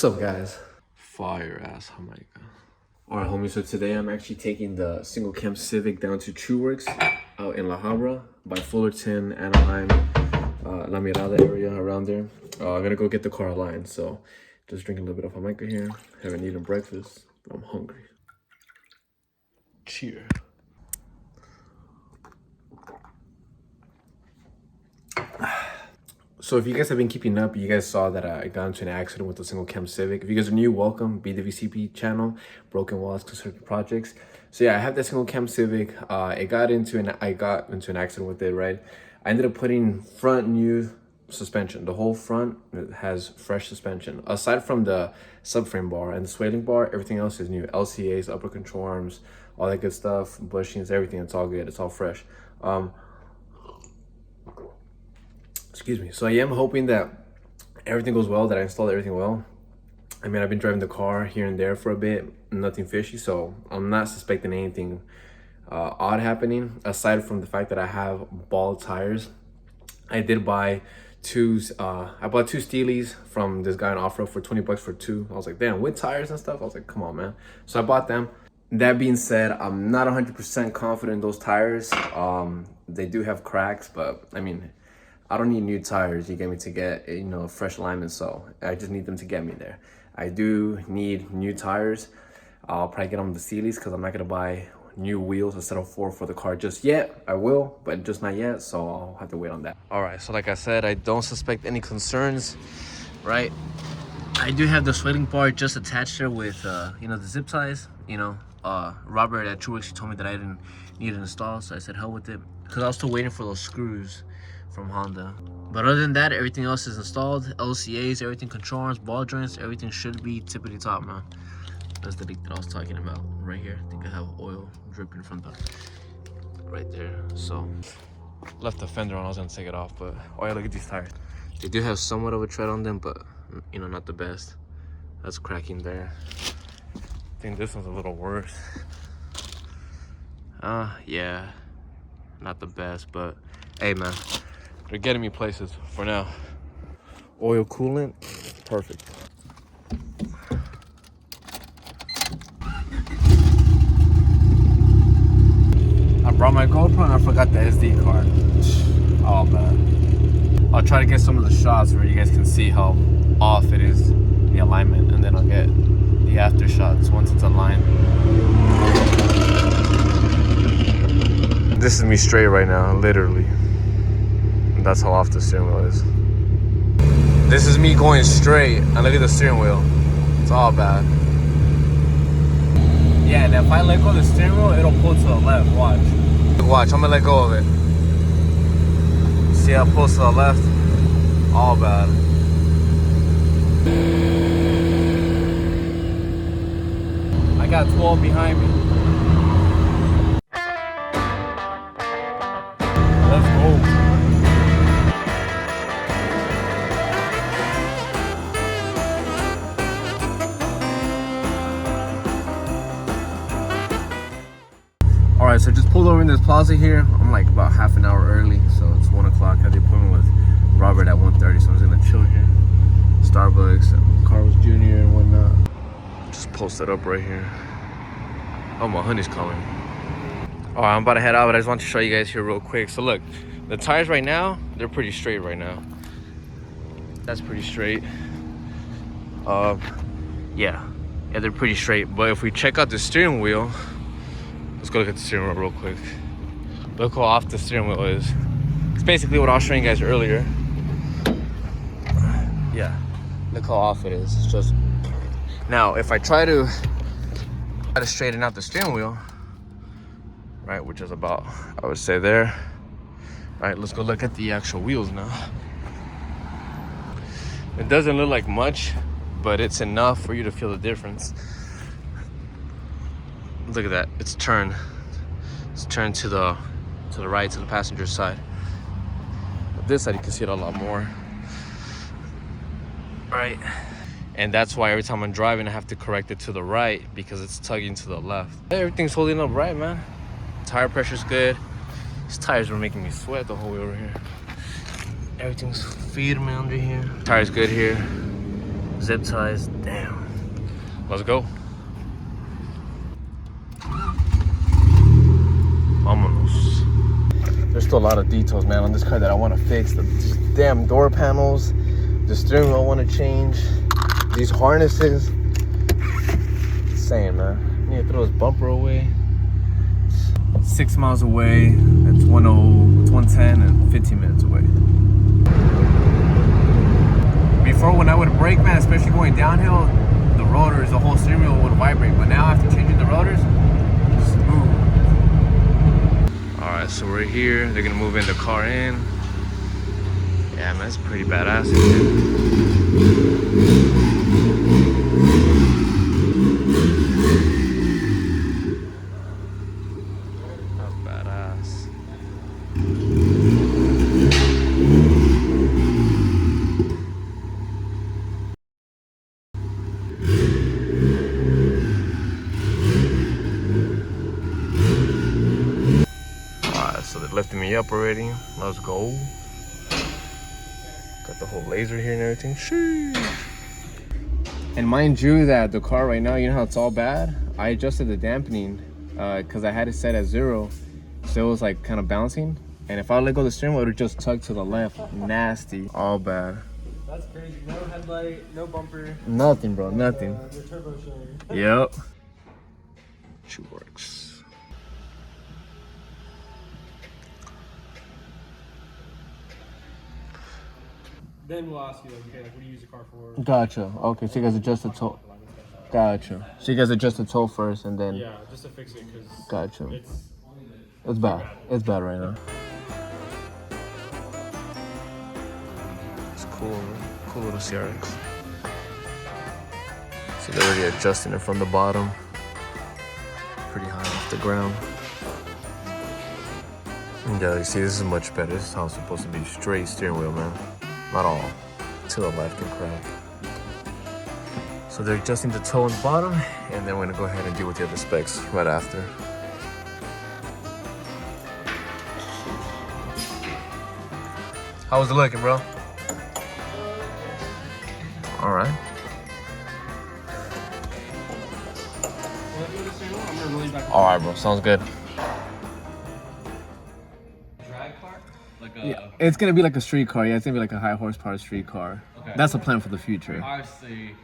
What's up, guys? Fire ass Jamaica. Alright, homie, so today I'm actually taking the single cam Civic down to Chewerks out in La Habra by Fullerton, Anaheim, La Mirada area around there. I'm gonna go get the car aligned, so just drinking a little bit of Jamaica here. Haven't eaten breakfast, but I'm hungry. Cheers. So if you guys have been keeping up, you guys saw that I got into an accident with the single cam Civic. If you guys are new, welcome. BWCP channel, Broken Walls Construction Projects. So yeah, I have that single cam Civic. I got into an accident with it, right? I ended up putting front new suspension. The whole front has fresh suspension. Aside from the subframe bar and the swaling bar, everything else is new. LCAs, upper control arms, all that good stuff, bushings, everything. It's all good. It's all fresh. Excuse me. So I am hoping that everything goes well, that I installed everything well. I mean, I've been driving the car here and there for a bit, nothing fishy, so I'm not suspecting anything odd happening, aside from the fact that I have ball tires. I did buy I bought two Steelies from this guy on off-road for 20 bucks for two. I was like, damn, with tires and stuff? I was like, come on, man. So I bought them. That being said, I'm not 100% confident in those tires. They do have cracks, but I mean, I don't need new tires, you get me, to get, you know, fresh alignment, so I just need them to get me there. I do need new tires. I'll probably get on the Steelies because I'm not gonna buy new wheels instead of four for the car just yet. I will, but just not yet, so I'll have to wait on that. All right, so like I said, I don't suspect any concerns, right? I do have the swaling bar just attached there with, you know, the zip ties, you know. Robert at Chewerks, he told me that I didn't need it installed, so I said hell with it, because I was still waiting for those screws from Honda. But other than that, everything else is installed. LCAs, everything, control arms, ball joints, everything should be tippity top, man. That's the leak that I was talking about right here. I think I have oil dripping from the right there. So left the fender on, I was gonna take it off, but oh yeah, look at these tires. They do have somewhat of a tread on them, but you know, not the best. That's cracking there. I think this one's a little worse. Yeah, not the best, but hey, man, they're getting me places for now. Oil coolant, perfect. I brought my GoPro and I forgot the SD card. Oh man. I'll try to get some of the shots where you guys can see how off it is, the alignment, and then I'll get the after shots once it's aligned. This is me straight right now, literally. That's how off the steering wheel is. This is me going straight, and look at the steering wheel. It's all bad. Yeah, and if I let go of the steering wheel, it'll pull to the left. Watch. Watch, I'm gonna let go of it. See how it pulls to the left? All bad. I got 12 behind me. Let's go. All right, so just pulled over in this plaza here. I'm like about half an hour early, so it's 1 o'clock. I had the appointment with Robert at 1:30, so I was gonna chill here. Starbucks and Carl's Jr. and whatnot. Just posted up right here. Oh, my honey's coming. All right, I'm about to head out, but I just want to show you guys here real quick. So look, the tires right now, they're pretty straight right now. That's pretty straight. Yeah, they're pretty straight. But if we check out the steering wheel, let's go look at the steering wheel real quick. Look how off the steering wheel is. It's basically what I was showing you guys earlier. Yeah, look how off it is. It's just, now if I try to straighten out the steering wheel, right, which is about, I would say there. All right, let's go look at the actual wheels now. It doesn't look like much, but it's enough for you to feel the difference. Look at that, it's turned to the right, to the passenger side. But this side you can see it a lot more, right? And that's why every time I'm driving I have to correct it to the right, because it's tugging to the left. Everything's holding up right, man. Tire pressure's good. These tires were making me sweat the whole way over here. Everything's firme under here. Tire's good here. Zip ties, damn. Let's go. Vámonos. There's still a lot of details, man, on this car that I want to fix. The damn door panels, the steering wheel I want to change, these harnesses. Insane, man. I need to throw this bumper away. 6 miles away. It's 110 and 15 minutes away. Before, when I would brake, man, especially going downhill, the rotors, the whole steering wheel would vibrate. But now after changing the rotors, smooth. All right, so we're here. They're gonna move in the car in. Yeah, man, it's pretty badass in here. That's badass. Alright, so they're lifting me up already. Let's go. Got the whole laser here and everything. Sheesh. And mind you that the car right now, you know how it's all bad? I adjusted the dampening because I had it set at 0. So it was like kind of bouncing. And if I let go of the steering wheel, it would just tug to the left. Nasty. All bad. That's crazy. No headlight, no bumper. Nothing, bro. Nothing. The turbo showing. Yep. Chewerks. Then we'll ask you, like, okay, like, what do you use the car for? Gotcha. Okay, so you guys adjust the toe. Gotcha. So you guys adjust the toe first and then. Yeah, just to fix it, because Gotcha. it's bad. It's bad right now. It's cool, man. Cool little Chewerks. So they're already adjusting it from the bottom. Pretty high off the ground. Yeah, you see, this is much better. This is how it's supposed to be. Straight steering wheel, man. Not all. To the left and crap. So they're adjusting the toe on the bottom, and then we're gonna go ahead and deal with the other specs right after. How was it looking, bro? All right. All right, bro. Sounds good. Drag car? Like a... Yeah, it's gonna be like a street car. Yeah, it's gonna be like a high horsepower street car. Okay. That's the plan for the future. Obviously,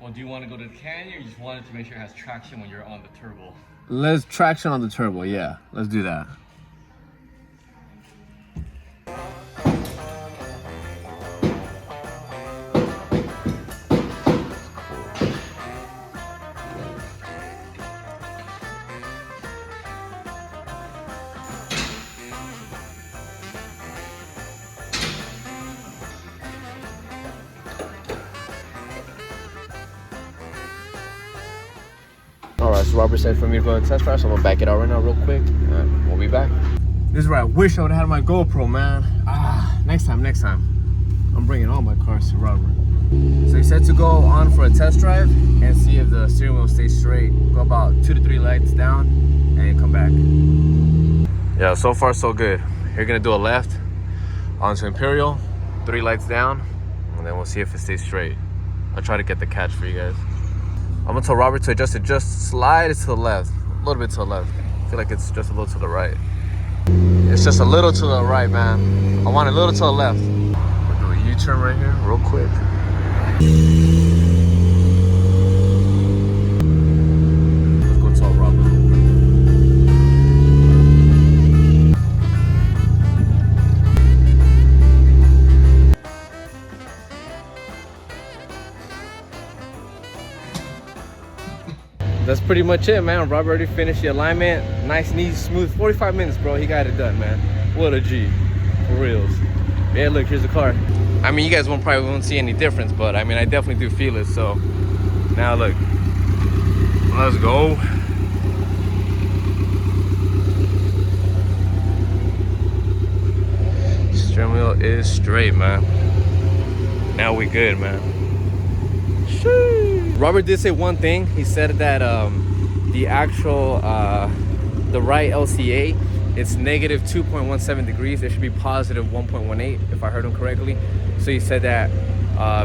well, do you want to go to the canyon or you just want it to make sure it has traction when you're on the turbo? Let's traction on the turbo. Yeah, let's do that. Alright, so Robert said for me to go on a test drive, so I'm gonna back it out right now real quick, and we'll be back. This is where I wish I would have had my GoPro, man. Next time. I'm bringing all my cars to Robert. So he said to go on for a test drive and see if the steering wheel stays straight. Go about 2 to 3 lights down and come back. Yeah, so far so good. You're gonna do a left onto Imperial, 3 lights down, and then we'll see if it stays straight. I'll try to get the catch for you guys. I'm gonna tell Robert to adjust it, just slide it to the left, a little bit to the left. I feel like it's just a little to the right. It's just a little to the right, man. I want a little to the left. We'll do a U-turn right here, real quick. Let's go tell Robert real quick. That's pretty much it, man. Robert already finished the alignment. Nice and easy, smooth. 45 minutes, bro. He got it done, man. What a G. For reals. Yeah, look, here's the car. I mean, you guys probably won't see any difference, but I mean, I definitely do feel it, so. Now look. Let's go. Steering wheel is straight, man. Now we good, man. Sheesh. Robert did say one thing. He said that the actual the right LCA, it's negative 2.17 degrees. It should be positive 1.18 if I heard him correctly. So he said that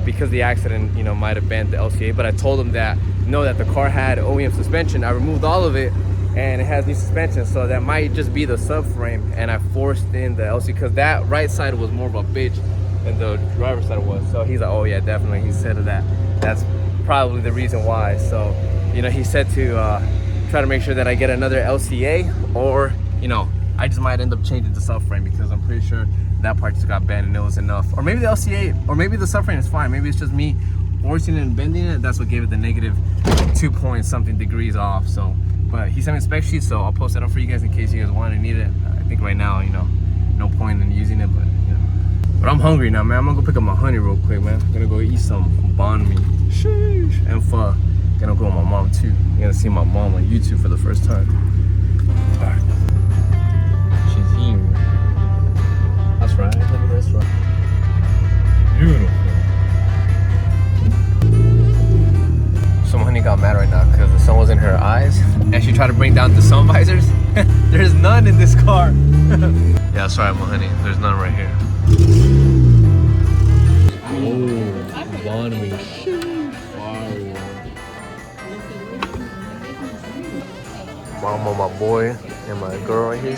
because the accident, you know, might have bent the LCA. But I told him that no, that the car had OEM suspension. I removed all of it, and it has new suspension, so that might just be the subframe. And I forced in the LCA because that right side was more of a bitch than the driver's side was. So he's like, oh yeah, definitely. He said that that's probably the reason why. So, you know, he said to try to make sure that I get another LCA, or, you know, I just might end up changing the subframe because I'm pretty sure that part just got bent and it was enough. Or maybe the LCA, or maybe the subframe is fine. Maybe it's just me forcing it and bending it. That's what gave it the negative 2 point something degrees off. So, but he sent me a spec sheet, so I'll post that up for you guys in case you guys want to need it. I think right now, you know, no point in using it, but you know. But I'm hungry now, man. I'm gonna go pick up my honey real quick, man. I'm gonna go eat some banh mi. Sheesh. And pho. Gonna go with my mom too. You're gonna see my mom on YouTube for the first time. All right. She's here. That's right. Look at this one. Beautiful. So honey got mad right now because the sun was in her eyes, and she tried to bring down the sun visors. There's none in this car. Yeah, sorry, my honey. There's none right here. Oh, banh mi. Mama, my boy, and my girl right here.